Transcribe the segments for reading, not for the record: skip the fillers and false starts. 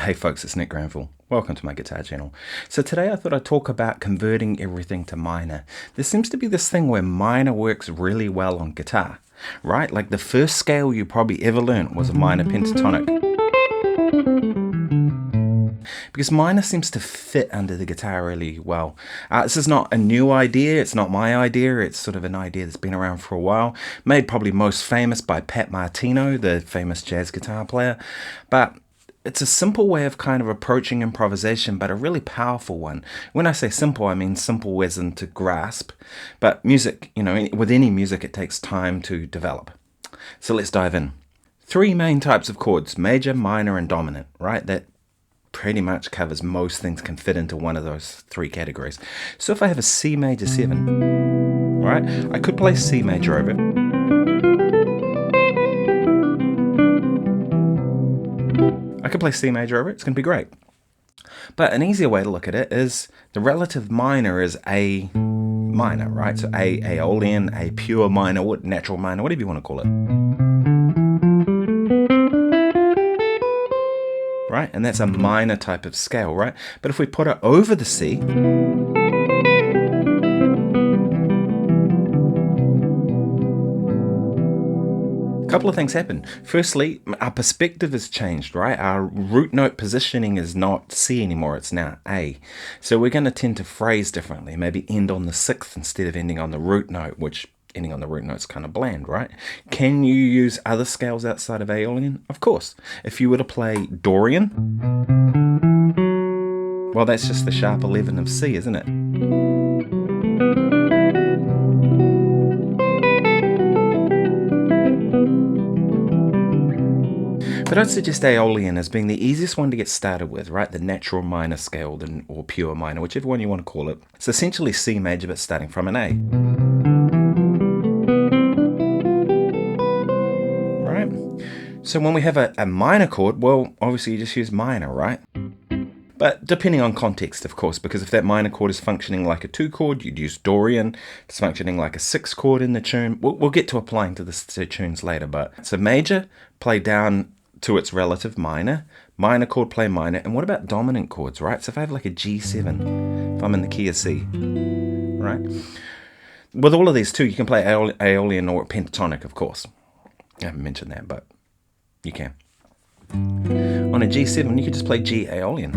Hey folks, it's Nick Granville. Welcome to my guitar channel. So today I thought I'd talk about converting everything to minor. There seems to be this thing where minor works really well on guitar, right? Like the first scale you probably ever learned was a minor pentatonic. Because minor seems to fit under the guitar really well. This is not a new idea, it's not my idea, it's sort of an idea that's been around for a while. Made probably most famous by Pat Martino, the famous jazz guitar player. But it's a simple way of kind of approaching improvisation, but a really powerful one. When I say simple, I mean simple as in to grasp. But music, with any music, it takes time to develop. So let's dive in. Three main types of chords: major, minor, and dominant, right? That pretty much covers most things, can fit into one of those three categories. So if I have a C major 7, right, I could play C major over it. I could play C major over it, it's going to be great. But an easier way to look at it is the relative minor is A minor, right? So A Aeolian, A pure minor, natural minor, whatever you want to call it. Right? And that's a minor type of scale, right? But if we put it over the C, a couple of things happen. Firstly, our perspective has changed, right? Our root note positioning is not C anymore, it's now A. So we're going to tend to phrase differently, maybe end on the sixth instead of ending on the root note, which ending on the root note is kind of bland, right? Can you use other scales outside of Aeolian? Of course. If you were to play Dorian, well, that's just the sharp 11 of C, isn't it? But I'd suggest Aeolian as being the easiest one to get started with, right? The natural minor scale or pure minor, whichever one you want to call it. It's essentially C major, but starting from an A. Right? So when we have a minor chord, well, obviously you just use minor, right? But depending on context, of course, because if that minor chord is functioning like a 2 chord, you'd use Dorian. If it's functioning like a 6 chord in the tune, we'll get to applying to the tunes later. But so major, play down to its relative minor chord, play minor. And what about dominant chords, right? So if I have like a G7, if I'm in the key of C, right? With all of these too, you can play Aeolian or pentatonic, of course. I haven't mentioned that, but you can. On a G7, you could just play G Aeolian.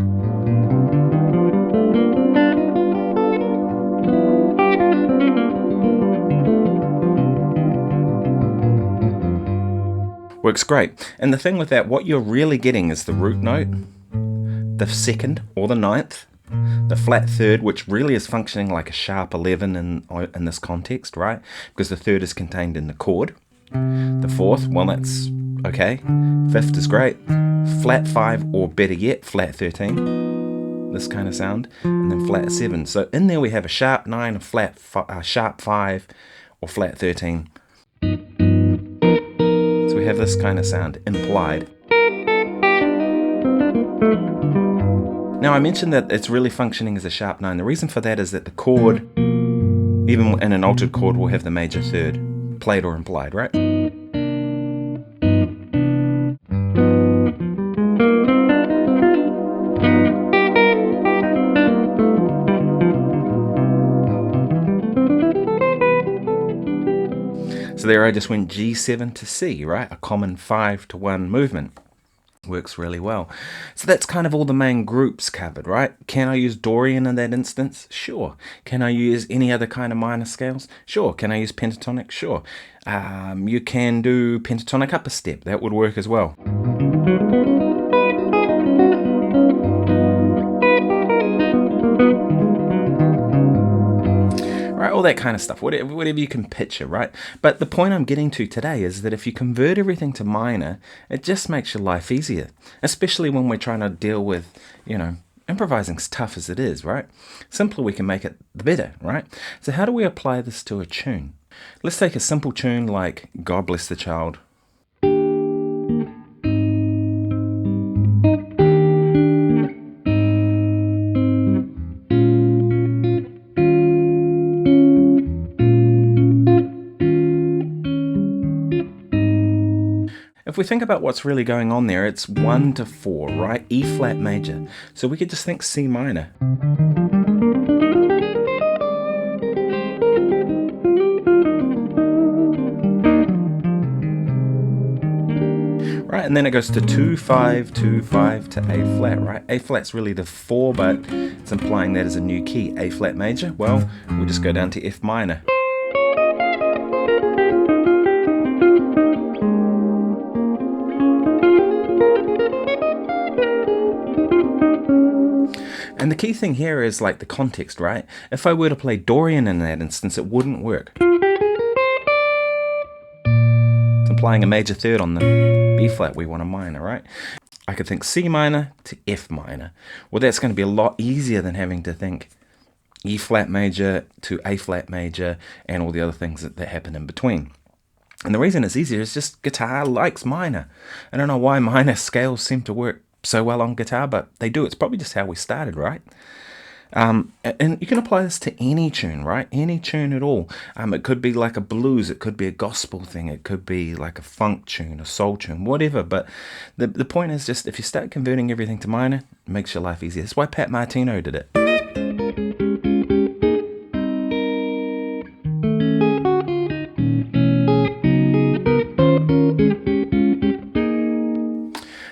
Works great. And the thing with that, what you're really getting is the root note, the second or the ninth, the flat third, which really is functioning like a sharp 11 in this context, right? Because the third is contained in the chord. The fourth, well, that's okay. Fifth is great. Flat 5, or better yet, flat 13. This kind of sound. And then flat 7. So in there we have a sharp 9, a sharp 5, or flat 13. So we have this kind of sound implied. Now I mentioned that it's really functioning as a sharp 9. The reason for that is that the chord, even in an altered chord, will have the major third, played or implied, right? So there I just went G7 to C, right? A common 5-to-1 movement. Works really well. So that's kind of all the main groups covered, right? Can I use Dorian in that instance? Sure. Can I use any other kind of minor scales? Sure. Can I use pentatonic? Sure. You can do pentatonic upper step. That would work as well. Right, all that kind of stuff, whatever you can picture, right? But the point I'm getting to today is that if you convert everything to minor, it just makes your life easier, especially when we're trying to deal with, improvising's tough as it is, right? Simpler we can make it, the better, right? So how do we apply this to a tune? Let's take a simple tune like God Bless the Child. If we think about what's really going on there, it's 1 to 4, right? E flat major. So we could just think C minor. Right, and then it goes to 2, 5, 2, 5 to A flat, right? A flat's really the 4, but it's implying that is a new key. A flat major, well, we'll just go down to F minor. And the key thing here is like the context, right? If I were to play Dorian in that instance, it wouldn't work. It's implying a major third on the B flat, we want a minor, right? I could think C minor to F minor. Well, that's going to be a lot easier than having to think E flat major to A flat major and all the other things that happen in between. And the reason it's easier is just guitar likes minor. I don't know why minor scales seem to work so well on guitar, but they do. It's probably just how we started, right? And you can apply this to any tune, right? Any tune at all. It could be like a blues, it could be a gospel thing, it could be like a funk tune, a soul tune, whatever. But the point is just if you start converting everything to minor, it makes your life easier. That's why Pat Martino did it.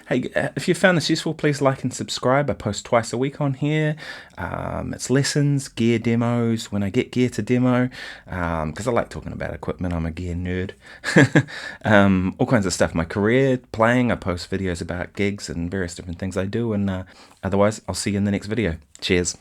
Hey, if you found this useful, please like and subscribe. I post twice a week on here. It's lessons, gear demos, when I get gear to demo, because I like talking about equipment. I'm a gear nerd. All kinds of stuff. My career, playing, I post videos about gigs and various different things I do. And otherwise, I'll see you in the next video. Cheers.